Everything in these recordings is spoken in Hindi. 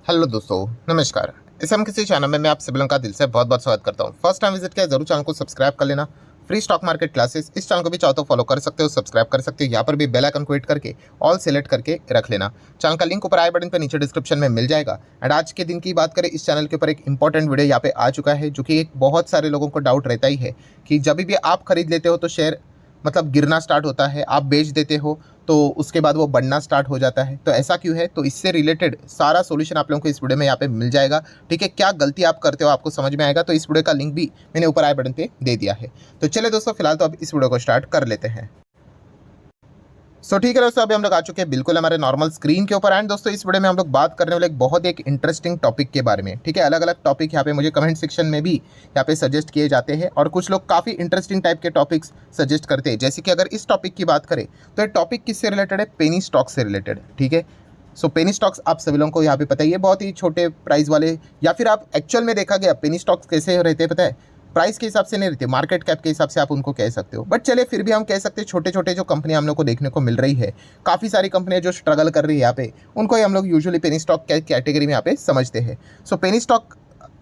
हेलो दोस्तों, नमस्कार। इस हम किसी चैनल में मैं आप सभी लोगों का दिल से बहुत बहुत स्वागत करता हूं। फर्स्ट टाइम विजिट किया जरूर चैनल को सब्सक्राइब कर लेना। फ्री स्टॉक मार्केट क्लासेस इस चैनल को भी चाहो तो फॉलो कर सकते हो, सब्सक्राइब कर सकते हो। यहाँ पर भी बेल आइकन को हिट करके ऑल सेलेक्ट करके रख लेना। चैनल का लिंक ऊपर आई बटन पर नीचे डिस्क्रिप्शन में मिल जाएगा। एंड आज के दिन की बात करें, इस चैनल के ऊपर एक इंपॉर्टेंट वीडियो यहाँ पे आ चुका है, जो कि एक बहुत सारे लोगों को डाउट रहता ही है कि जब भी आप खरीद लेते हो तो शेयर मतलब गिरना स्टार्ट होता है, आप बेच देते हो तो उसके बाद वो बढ़ना स्टार्ट हो जाता है। तो ऐसा क्यों है? तो इससे रिलेटेड सारा सॉल्यूशन आप लोगों को इस वीडियो में यहाँ पे मिल जाएगा। ठीक है, क्या गलती आप करते हो आपको समझ में आएगा। तो इस वीडियो का लिंक भी मैंने ऊपर आई बटन पे दे दिया है। तो चलिए दोस्तों, फिलहाल तो अब इस वीडियो को स्टार्ट कर लेते हैं। ठीक है दोस्तों, अभी हम लोग आ चुके हैं बिल्कुल हमारे नॉर्मल स्क्रीन के ऊपर। एंड दोस्तों, इस वीडियो में हम लोग बात करने वाले एक बहुत एक इंटरेस्टिंग टॉपिक के बारे में। ठीक है, अलग अलग टॉपिक यहाँ पे मुझे कमेंट सेक्शन में भी यहाँ पे सजेस्ट किए जाते हैं, और कुछ लोग काफ़ी इंटरेस्टिंग टाइप के टॉपिक्स सजेस्ट करते हैं। जैसे कि अगर इस टॉपिक की बात करें तो ये टॉपिक किससे रिलेटेड है? पेनी स्टॉक से रिलेटेड। ठीक है, पेनी स्टॉक्स आप सभी लोगों को यहाँ पे पता ही है, बहुत ही छोटे प्राइस वाले, या फिर आप एक्चुअल में देखा गया पेनी स्टॉक्स कैसे रहते हैं पता है? प्राइस के हिसाब से नहीं रहते, मार्केट कैप के हिसाब से आप उनको कह सकते हो। बट चलिए, फिर भी हम कह सकते हैं छोटे छोटे जो कंपनियां हम लोग को देखने को मिल रही है, काफ़ी सारी कंपनियां जो स्ट्रगल कर रही है यहाँ पे, उनको ही हम लोग यूजुअली पेनी स्टॉक कैटेगरी में यहाँ पे समझते हैं। पेनी स्टॉक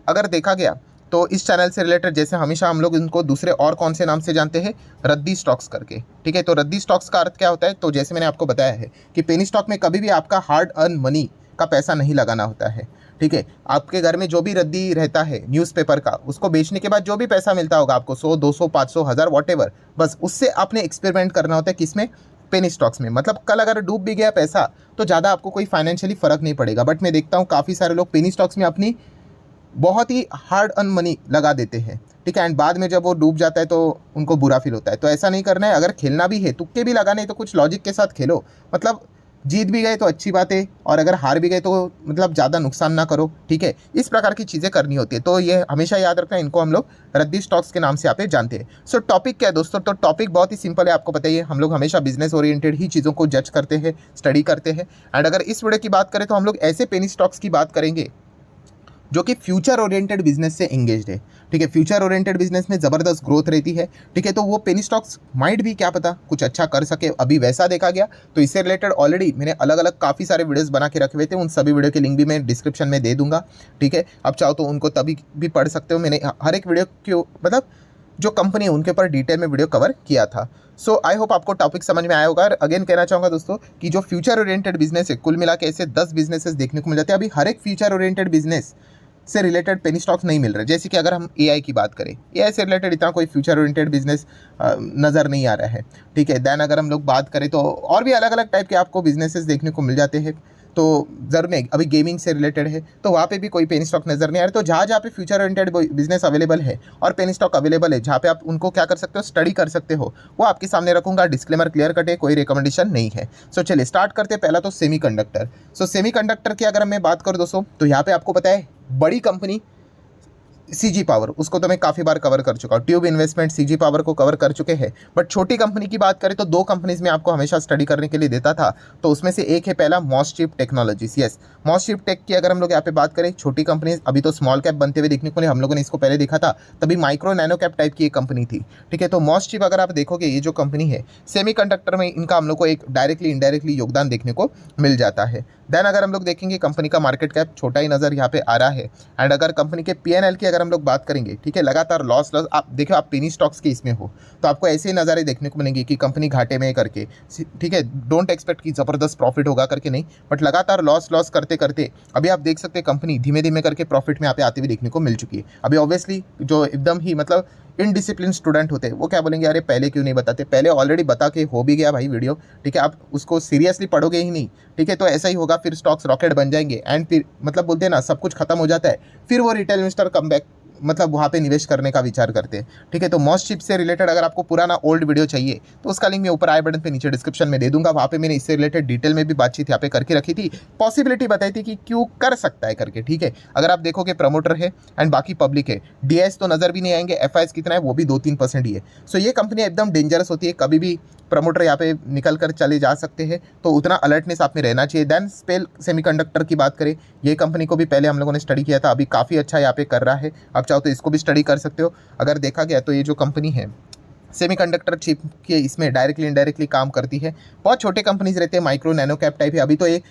अगर देखा गया तो इस चैनल से रिलेटेड जैसे हमेशा हम लोग इनको दूसरे और कौन से नाम से जानते हैं? रद्दी स्टॉक्स करके। ठीक है, तो रद्दी स्टॉक्स का अर्थ क्या होता है? तो जैसे मैंने आपको बताया है कि पेनी स्टॉक में कभी भी आपका हार्ड अर्न मनी का पैसा नहीं लगाना होता है। ठीक है, आपके घर में जो भी रद्दी रहता है न्यूज़पेपर का, उसको बेचने के बाद जो भी पैसा मिलता होगा आपको, 100, 200, 500, 1000 वॉटेवर, बस उससे आपने एक्सपेरिमेंट करना होता है। किसमें? पेनी स्टॉक्स में। मतलब कल अगर डूब भी गया पैसा तो ज़्यादा आपको कोई फाइनेंशियली फ़र्क नहीं पड़ेगा। बट मैं देखता हूँ काफ़ी सारे लोग पेनी स्टॉक्स में अपनी बहुत ही हार्ड अर्न मनी लगा देते हैं। ठीक है, एंड बाद में जब वो डूब जाता है तो उनको बुरा फील होता है। तो ऐसा नहीं करना है। अगर खेलना भी है, तुक्के भी लगाने हैं, तो कुछ लॉजिक के साथ खेलो। मतलब जीत भी गए तो अच्छी बात है, और अगर हार भी गए तो मतलब ज़्यादा नुकसान ना करो। ठीक है, इस प्रकार की चीज़ें करनी होती है। तो ये हमेशा याद रखना, इनको हम लोग रद्दी स्टॉक्स के नाम से यहाँ पे जानते हैं। टॉपिक क्या है दोस्तों? तो टॉपिक बहुत ही सिंपल है, आपको पता ही है, हम लोग हमेशा बिजनेस ओरिएंटेड ही चीज़ों को जज करते हैं, स्टडी करते हैं। एंड अगर इस वीडियो की बात करें तो हम लोग ऐसे पेनी स्टॉक्स की बात करेंगे जो कि फ्यूचर ओरिएंटेड बिजनेस से एंगेज्ड है। ठीक है, फ्यूचर ओरिएंटेड बिजनेस में ज़बरदस्त ग्रोथ रहती है। ठीक है, तो वो पेनी स्टॉक्स माइट भी क्या पता कुछ अच्छा कर सके। अभी वैसा देखा गया तो इससे रिलेटेड ऑलरेडी मैंने अलग अलग काफ़ी सारे वीडियोस बना के रखे हुए थे, उन सभी वीडियो के लिंक भी मैं डिस्क्रिप्शन में दे दूंगा। ठीक है, अब चाहो तो उनको तभी भी पढ़ सकते हो। मैंने हर एक वीडियो के मतलब जो कंपनी है उनके ऊपर डिटेल में वीडियो कवर किया था। आई होप आपको टॉपिक समझ में आया होगा। और अगेन कहना चाहूँगा दोस्तों कि जो फ्यूचर ओरिएंटेड बिजनेस है, कुल मिला के ऐसे 10 बिजनेसेस देखने को मिल जाते हैं। अभी हर एक फ्यूचर ओरिएंटेड बिजनेस से रिलेटेड पेनी स्टॉक्स नहीं मिल रहे। जैसे कि अगर हम एआई की बात करें, एआई से रिलेटेड इतना कोई फ्यूचर ओरिएंटेड बिजनेस नज़र नहीं आ रहा है। ठीक है, दैन अगर हम लोग बात करें तो और भी अलग अलग टाइप के आपको बिजनेसेस देखने को मिल जाते हैं। तो ज़रूर नहीं, अभी गेमिंग से रिलेटेड है तो वहाँ पे भी कोई पेनी स्टॉक नज़र नहीं आ रहा। तो जहाँ जहाँ पे फ्यूचर ओरिएंटेड बिजनेस अवेलेबल है और पेनी स्टॉक अवेलेबल है, जहाँ पे आप उनको क्या कर सकते हो, स्टडी कर सकते हो, वो आपके सामने रखूंगा। डिस्क्लेमर क्लियर कट है, कोई रिकमेंडेशन नहीं है। चलिए स्टार्ट करते हैं। पहला तो सेमीकंडक्टर। सेमीकंडक्टर की अगर मैं बात करूँ दोस्तों, तो यहाँ पे आपको पता है बड़ी कंपनी सीजी पावर, उसको तो मैं काफ़ी बार कवर कर चुका हूँ। ट्यूब इन्वेस्टमेंट सीजी पावर को कवर कर चुके हैं। बट छोटी कंपनी की बात करें तो दो कंपनीज में आपको हमेशा स्टडी करने के लिए देता था। तो उसमें से एक है पहला मॉसचिप टेक्नोलॉजीज। यस, मॉसचिप टेक की अगर हम लोग यहाँ पे बात करें, छोटी कंपनी, अभी तो स्मॉल कैप बनते हुए देखने को नहीं, हम लोगों ने इसको पहले देखा था, तभी माइक्रो नैनो कैप टाइप की एक कंपनी थी। ठीक है, तो मॉसचिप अगर आप देखोगे, ये जो कंपनी है सेमीकंडक्टर में, इनका हम लोग को एक डायरेक्टली इनडायरेक्टली योगदान देखने को मिल जाता है। देन अगर हम लोग देखेंगे, कंपनी का मार्केट कैप छोटा ही नज़र यहाँ पे आ रहा है। एंड अगर कंपनी के पीएनएल की अगर हम लोग बात करेंगे, ठीक है, लगातार लॉस, आप देखो, आप पेनी स्टॉक्स के इसमें हो तो आपको ऐसे ही नज़ारे देखने को मिलेंगे कि कंपनी घाटे में करके, ठीक है, डोंट एक्सपेक्ट कि ज़बरदस्त प्रॉफिट होगा करके, नहीं, बट लगातार लॉस करते करते अभी आप देख सकते हैं कंपनी धीमे धीमे करके प्रॉफिट में यहाँ पे आते हुए देखने को मिल चुकी है। अभी ऑब्वियसली जो एकदम ही मतलब इनडिसिप्लिन स्टूडेंट होते हैं वो क्या बोलेंगे, अरे पहले क्यों नहीं बताते, पहले ऑलरेडी बता के हो भी गया भाई वीडियो। ठीक है, आप उसको सीरियसली पढ़ोगे ही नहीं। ठीक है, तो ऐसा ही होगा, फिर स्टॉक्स रॉकेट बन जाएंगे एंड फिर मतलब बोलते हैं ना, सब कुछ खत्म हो जाता है, फिर वो रिटेल इन्वेस्टर कम बैक मतलब वहाँ पे निवेश करने का विचार करते हैं। ठीक है, तो मॉसचिप से रिलेटेड अगर आपको पुराना ओल्ड वीडियो चाहिए तो उसका लिंक मैं ऊपर आई बटन पे नीचे डिस्क्रिप्शन में दे दूंगा। वहाँ पे मैंने इससे रिलेटेड डिटेल में भी बातचीत यहाँ पे करके रखी थी, पॉसिबिलिटी बताई थी कि क्यों कर सकता है करके। ठीक है, अगर आप देखोगे प्रमोटर है एंड बाकी पब्लिक है, डीएस तो नज़र भी नहीं आएंगे, एफआईएस कितना है वो भी 2-3% ही है। ये कंपनी एकदम डेंजरस होती है, कभी भी प्रमोटर यहाँ पे निकल कर चले जा सकते हैं, तो उतना अलर्टनेस आप में रहना चाहिए। देन स्पेल सेमीकंडक्टर की बात करें, ये कंपनी को भी पहले हम लोगों ने स्टडी किया था, अभी काफ़ी अच्छा यहाँ पे कर रहा है। आप चाहो तो इसको भी स्टडी कर सकते हो। अगर देखा गया तो ये जो कंपनी है सेमीकंडक्टर चिप के इसमें डायरेक्टली इनडायरेक्टली काम करती है। बहुत छोटे कंपनीज रहते हैं, माइक्रो नैनो कैप टाइप है। अभी तो ये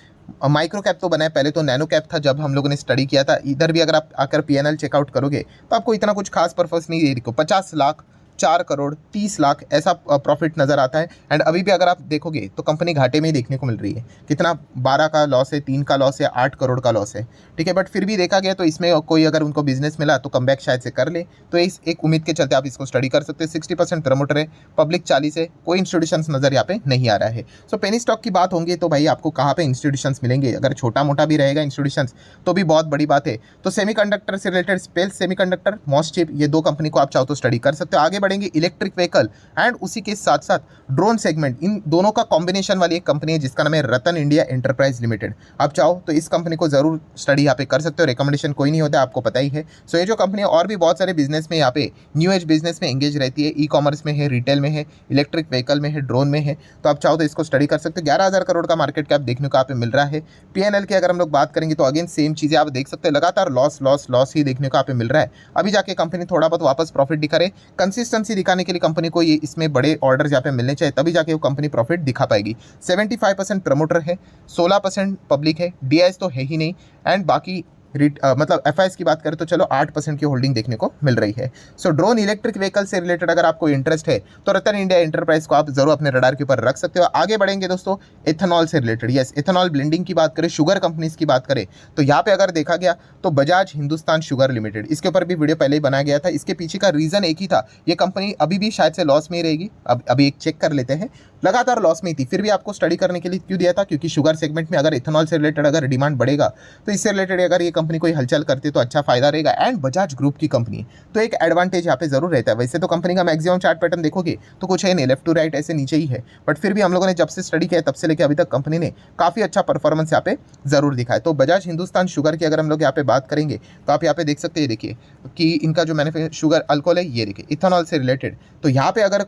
माइक्रो कैप तो बना है, पहले तो नैनो कैप था जब हम लोगों ने स्टडी किया था। इधर भी अगर आप आकर पीएनएल चेकआउट करोगे तो आपको इतना कुछ खास पर्पस नहीं है। देखो 50 लाख, 4 करोड़, 30 लाख ऐसा प्रॉफिट नजर आता है। एंड अभी भी अगर आप देखोगे तो कंपनी घाटे में ही देखने को मिल रही है। कितना 12 का लॉस है, 3 का लॉस है, 8 करोड़ का लॉस है, ठीक है। बट फिर भी देखा गया तो इसमें कोई अगर उनको बिजनेस मिला तो कमबैक शायद से कर ले। तो इस एक उम्मीद के चलते आप इसको स्टडी कर सकते हैं। 60% प्रमोटर है, पब्लिक 40 है, कोई इंस्टीट्यूशन नजर यहाँ पे नहीं आ रहा है। सो पेनी स्टॉक की बात होंगी तो भाई आपको कहाँ पे इंस्टीट्यूशन मिलेंगे? अगर छोटा मोटा भी रहेगा इंस्टीट्यूशन तो भी बहुत बड़ी बात है। तो सेमीकंडक्टर से रिलेटेड स्पेस सेमीकंडक्टर, मॉसचिप, ये 2 कंपनी को आप चाहो तो स्टडी कर सकते हो। आगे बढ़ेंगे इलेक्ट्रिक व्हीकल एंड उसी के साथ साथ ड्रोन सेगमेंट, इन दोनों का कॉम्बिनेशन वाली एक कंपनी है जिसका नाम है रतन इंडिया एंटरप्राइज लिमिटेड। आप चाहो तो इस कंपनी को जरूर स्टडी यहाँ पे कर सकते हो। रिकमेंडेशन कोई नहीं होता, आपको पता ही है। सो ये जो कंपनी और भी बहुत सारे बिजनेस में यहाँ पे न्यू एज बिजनेस में एंगेज रहती है, ई कॉमर्स में है, रिटेल में है, इलेक्ट्रिक व्हीकल में है, ड्रोन में है। तो आप चाहो तो इसको स्टडी कर सकते हो। 11,000 करोड़ का मार्केट कैप देखने को यहाँ पे मिल रहा है। पीएनएल की अगर हम लोग बात करेंगे तो अगेन सेम चीजें आप देख सकते हैं, लगातार लॉस लॉस लॉस ही देखने को यहाँ पे मिल रहा है। अभी जाके कंपनी थोड़ा बहुत वापस प्रॉफिट दिखा रहे। कंसिस्टेंसी दिखाने के लिए कंपनी को ये इसमें बड़े ऑर्डर यहाँ पे मिलने चाहिए, तभी जाके वो कंपनी प्रॉफिट दिखा पाएगी। 75% प्रमोटर है, 16% पब्लिक है, डीआईएस तो है ही नहीं। एंड बाकी मतलब एफआईएस की बात करें तो चलो 8% की होल्डिंग देखने को मिल रही है। सो ड्रोन इलेक्ट्रिक व्हीकल से रिलेटेड अगर आपको इंटरेस्ट है तो रतन इंडिया एंटरप्राइज को आप जरूर अपने रडार के ऊपर रख सकते हो। आगे बढ़ेंगे दोस्तों एथेनॉल से रिलेटेड, यस एथेनॉल ब्लेंडिंग की बात करें, शुगर कंपनीज की बात करें तो यहाँ पे अगर देखा गया तो बजाज हिंदुस्तान शुगर लिमिटेड, इसके ऊपर भी वीडियो पहले ही बनाया गया था। इसके पीछे का रीजन एक ही था, ये कंपनी अभी भी शायद से लॉस में ही रहेगी। अभी एक चेक कर लेते हैं, लगातार लॉस में ही थी, फिर भी आपको स्टडी करने के लिए क्यों दिया था? क्योंकि शुगर सेगमेंट में अगर इथेनॉल से रिलेटेड अगर डिमांड बढ़ेगा तो इससे रिलेटेड अगर ये कंपनी कोई हलचल करती है तो अच्छा फायदा रहेगा। एंड बजाज ग्रुप की कंपनी है तो एक एडवांटेज यहाँ पे जरूर रहता है। वैसे तो कंपनी का मैक्सिमम चार्ट पैटर्न देखोगे तो कुछ है नहीं, लेफ्ट टू राइट ऐसे नीचे ही है, बट फिर भी हम लोगों ने जब से स्टडी किया तब से लेकर अभी तक कंपनी ने काफी अच्छा परफॉर्मेंस यहाँ पे जरूर दिखा है। तो बजाज हिंदुस्तान शुगर की अगर हम लोग यहाँ पे बात करेंगे तो आप यहाँ पे देख सकते हैं, देखिए कि इनका जो मैन्युफैक्चर शुगर अल्कोहल है, ये देखिए इथेनॉल से रिलेटेड। तो यहाँ पे अगर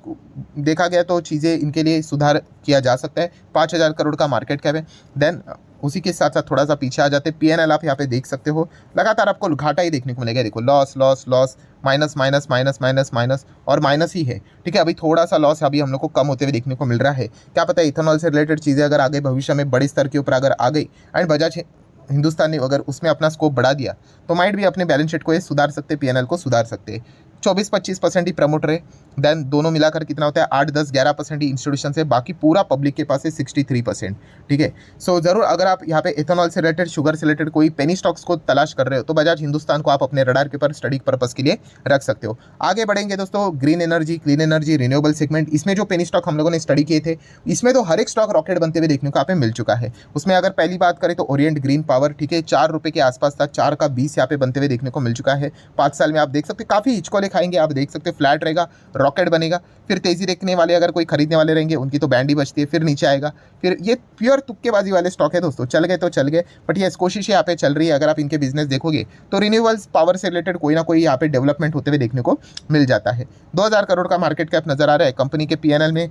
देखा गया तो चीज़ें इनके लिए सुधार किया जा सकता है। 5,000 करोड़ का मार्केट कैप है। देन उसी के साथ साथ थोड़ा सा पीछे आ जाते हैं, पीएनएल आप यहाँ पे देख सकते हो, लगातार आपको घाटा ही देखने को मिलेगा। देखो loss loss loss, minus minus minus minus minus और माइनस ही है, ठीक है। अभी थोड़ा सा लॉस अभी हम लोग को कम होते हुए देखने को मिल रहा है। क्या पता है इथेनॉल से रिलेटेड चीज़ें अगर आगे भविष्य में बड़े स्तर के ऊपर अगर आ गई एंड बजाज हिंदुस्तान ने अगर उसमें अपना स्कोप बढ़ा दिया तो माइट भी अपने बैलेंस शीट को ये सुधार सकते, पीएनएल को सुधार सकते। 24-25% ही प्रमोटर है। देन दोनों मिलाकर कितना होता है? 8-10-11% ही इंस्टीट्यूशन से, बाकी पूरा पब्लिक के पास है 63%, ठीक है। सो जरूर अगर आप यहाँ पे इथेनॉल से रिलेटेड, शुगर से रिलेटेड कोई पेनी स्टॉक्स को तलाश कर रहे हो तो बजाज हिंदुस्तान को आप अपने रडार के ऊपर स्टडी पर्पस के लिए रख सकते हो। आगे बढ़ेंगे दोस्तों, green energy, clean energy, renewable segment, इसमें जो पेनी स्टॉक हम लोगों ने स्टडी किए थे इसमें तो हर एक स्टॉक रॉकेट बनते हुए देखने को यहाँ पे मिल चुका है। उसमें अगर पहली बात करें तो ओरिएंट ग्रीन पावर, ठीक है, 4 रुपये के आसपास था, 4 का 20 यहाँ पे बनते हुए देखने को मिल चुका है। 5 साल में आप देख सकते काफी हिचकोले खाएंगे, आप देख सकते फ्लैट रहेगा, रॉकेट बनेगा, फिर तेजी देखने वाले अगर कोई खरीदने वाले रहेंगे उनकी तो बैंड ही बचती है, फिर नीचे आएगा। फिर ये प्योर तुक्केबाजी वाले स्टॉक है दोस्तों, चल गए तो चल गए, बट ये कोशिश यहाँ पे चल रही है। अगर आप इनके बिजनेस देखोगे तो रिन्यूएबल्स पावर से रिलेटेड कोई ना कोई यहाँ पे डेवलपमेंट होते हुए देखने को मिल जाता है। 2,000 करोड़ का मार्केट कैप नजर आ रहा है। कंपनी के पीएनएल में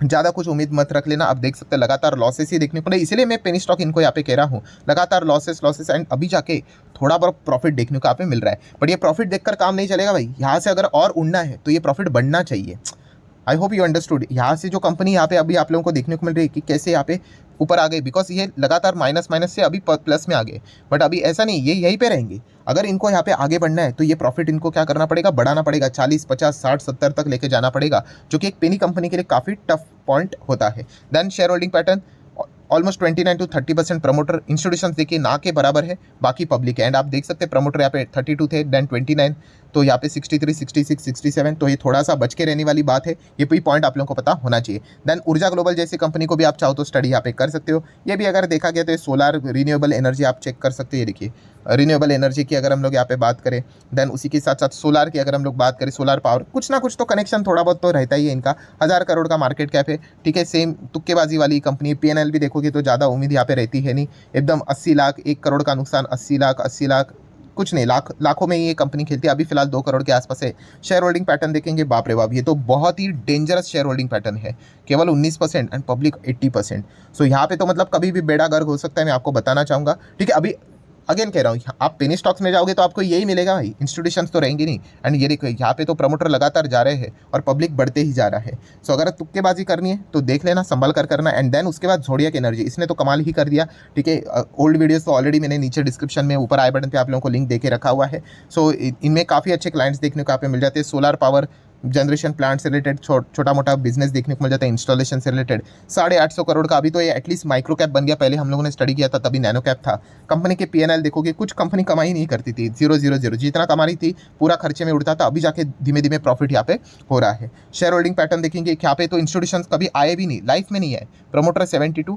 ज़्यादा कुछ उम्मीद मत रख लेना, आप देख सकते हैं लगातार लॉसेस ही देखने को मिले, इसलिए मैं पेनी स्टॉक इनको यहाँ पे कह रहा हूँ, लगातार लॉसेस लॉसेस। एंड अभी जाके थोड़ा बहुत प्रॉफिट देखने को यहाँ पे मिल रहा है, बट ये प्रॉफिट देखकर काम नहीं चलेगा भाई। यहाँ से अगर और उड़ना है तो ये प्रॉफिट बढ़ना चाहिए। I hope you understood. यहाँ से जो कंपनी यहाँ पे अभी आप लोगों को देखने को मिल रही है कि कैसे यहाँ पे ऊपर आ गए, बिकॉज ये लगातार माइनस माइनस से अभी प्लस में आ गए, बट अभी ऐसा नहीं, ये यहीं पे रहेंगे। अगर इनको यहाँ पे आगे बढ़ना है तो ये प्रॉफिट इनको क्या करना पड़ेगा? बढ़ाना पड़ेगा, 40, 50, 60, 70 तक लेके जाना पड़ेगा, जो कि एक पेनी कंपनी के लिए काफ़ी टफ पॉइंट होता है। Then share holding pattern almost 29 to 30% promoter, institution देखिए ना के बराबर है, बाकी पब्लिक है। एंड आप देख सकते हैं प्रमोटर यहाँ पे 32 थे, देन 29, तो यहाँ पे 63, 66, 67, तो ये थोड़ा सा बच के रहने वाली बात है। ये भी पॉइंट आप लोगों को पता होना चाहिए। देन ऊर्जा ग्लोबल जैसी कंपनी को भी आप चाहो तो स्टडी यहाँ पे कर सकते हो। ये भी अगर देखा गया तो सोलार रिन्यूएबल एनर्जी आप चेक कर सकते हो। ये देखिए रिन्यूएबल एनर्जी की अगर हम लोग यहाँ पे बात करें, देन उसी के साथ साथ सोलार की अगर हम लोग बात करें, सोलार पावर, कुछ ना कुछ तो कनेक्शन थोड़ा बहुत तो रहता ही है इनका। 1,000 करोड़ का मार्केट कैप है, ठीक है, सेम तुक्केबाजी वाली कंपनी। पीएनएल भी देखोगे तो ज़्यादा उम्मीद यहाँ पे रहती है नहीं, एकदम 80 लाख, 1 करोड़ का नुकसान, 80 लाख, 80 लाख, कुछ नहीं, लाखों में ये कंपनी खेलती है। अभी फिलहाल 2 करोड़ के आसपास है। शेयर होल्डिंग पैटर्न देखेंगे, बाप रे बाप, ये तो बहुत ही डेंजरस शेयर होल्डिंग पैटर्न है, केवल 19% एंड पब्लिक 80%। सो यहाँ पे तो मतलब कभी भी बेड़ा गर्क हो सकता है, मैं आपको बताना चाहूँगा, ठीक है। अभी अगेन कह रहा हूँ, आप पेनी स्टॉक्स में जाओगे तो आपको यही मिलेगा भाई, इंस्टीट्यूशंस तो रहेंगे नहीं। एंड ये देखो यहाँ पे तो प्रमोटर लगातार जा रहे हैं और पब्लिक बढ़ते ही जा रहा है। सो अगर तुक्केबाजी करनी है तो देख लेना, संभल कर करना। एंड देन उसके बाद ज़ोडिएक एनर्जी, इसने तो कमाल ही कर दिया, ठीक है। ओल्ड वीडियोस तो ऑलरेडी मैंने नीचे डिस्क्रिप्शन में ऊपर आई बटन पे आप लोगों को लिंक दे के रखा हुआ है। सो इनमें काफ़ी अच्छे क्लाइंट्स देखने को यहाँ पे मिल जाते हैं। सोलर पावर जनरेशन प्लांट से रिलेटेड छोटा मोटा बिजनेस देखने को मिल जाता है, इंस्टॉलेशन से रिलेटेड। 850 करोड़ का अभी तो ये एटलीस्ट माइक्रो कैप बन गया, पहले हम लोगों ने स्टडी किया था तभी नैनो कैप था। कंपनी के पीएनएल देखोगे, कुछ कंपनी कमाई नहीं करती थी, 000 जितना कमा रही थी पूरा खर्चे में उड़ता था, अभी जाके धीमे धीमे प्रॉफिट यहाँ पे हो रहा है। शेयर होल्डिंग पैटर्न देखेंगे, यहाँ पे तो इंस्टीट्यूशन कभी आए भी नहीं, लाइफ में नहीं है। Promoter 72,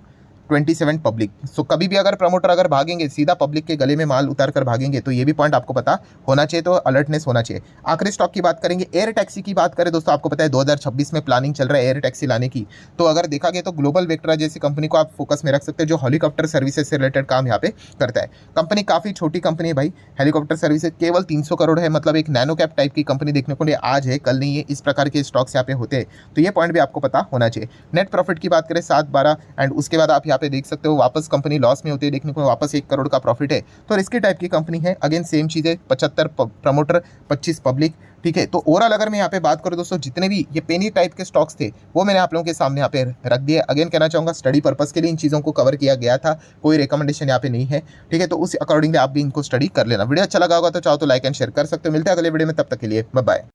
27 public. सो कभी भी अगर प्रमोटर अगर भागेंगे सीधा पब्लिक के गले में माल उतार कर भागेंगे, तो ये भी पॉइंट आपको पता होना चाहिए, तो अलर्टनेस होना चाहिए। आखिरी स्टॉक की बात करेंगे, एयर टैक्सी की बात करें दोस्तों, आपको पता है 2026 में प्लानिंग चल रहा है एयर टैक्सी लाने की। तो अगर देखा गया तो ग्लोबल वेक्ट्रा जैसी कंपनी को आप फोकस में रख सकते हैं, जो हेलीकॉप्टर सर्विसेज से रिलेटेड काम यहाँ पे करता है। कंपनी काफ़ी छोटी कंपनी है भाई, हेलीकॉप्टर सर्विसेज केवल 300 करोड़ है, मतलब एक नैनो कैप टाइप की कंपनी देखने को आज है कल नहीं है, इस प्रकार के स्टॉक्स यहाँ पे होते हैं। तो ये पॉइंट भी आपको पता होना चाहिए। नेट प्रॉफिट की बात करें 7-12, एंड उसके बाद आप यहाँ पे देख सकते हो वापस कंपनी लॉस में होती है, देखने को वापस 1 करोड़ का प्रॉफिट है। तो रिस्की टाइप की कंपनी है। अगेन सेम चीज़ है, 75 प्रमोटर, 25 पब्लिक, ठीक है। तो ओवरऑल अगर मैं यहाँ पे बात करूँ दोस्तों, जितने भी ये पेनी टाइप के स्टॉक्स थे वो मैंने आप लोगों के सामने यहाँ पे रख दिए। अगेन कहना चाहूँगा, स्टडी पर्पस के लिए इन चीज़ों को कवर किया गया था, कोई रिकमेंडेशन यहाँ पे नहीं है, ठीक है। तो उस अकॉर्डिंगली आप भी इनको स्टडी कर लेना। वीडियो अच्छा लगा होगा तो चाहो तो लाइक एंड शेयर कर सकते हो। मिलते हैं अगले वीडियो में, तब तक के लिए बाय बाय।